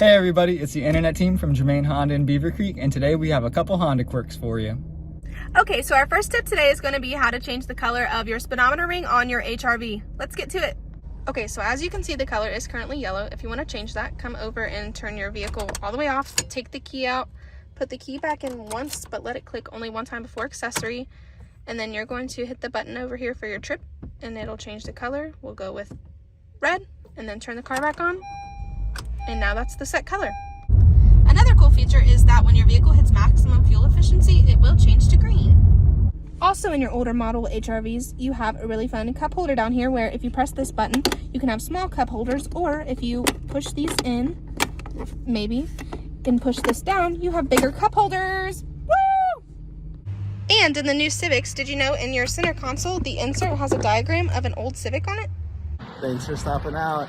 Hey everybody, it's the internet team from Germain Honda in Beavecreek, and today we have a couple Honda quirks for you. Okay, so our first tip today is going to be how to change the color of your speedometer ring on your HRV. Let's get to it. Okay, so as you can see, the color is currently yellow. If you want to change that, come over and turn your vehicle all the way off. Take the key out, put the key back in once, but let it click only one time before accessory. And then you're going to hit the button over here for your trip, and it'll change the color. We'll go with red, and then turn the car back on. And now that's the set color. Another cool feature is that when your vehicle hits maximum fuel efficiency, it will change to green. Also in your older model HRVs, you have a really fun cup holder down here where if you press this button, you can have small cup holders, or if you push these in, maybe, and push this down, you have bigger cup holders. Woo! And in the new Civics, did you know in your center console, the insert has a diagram of an old Civic on it? Thanks for stopping out.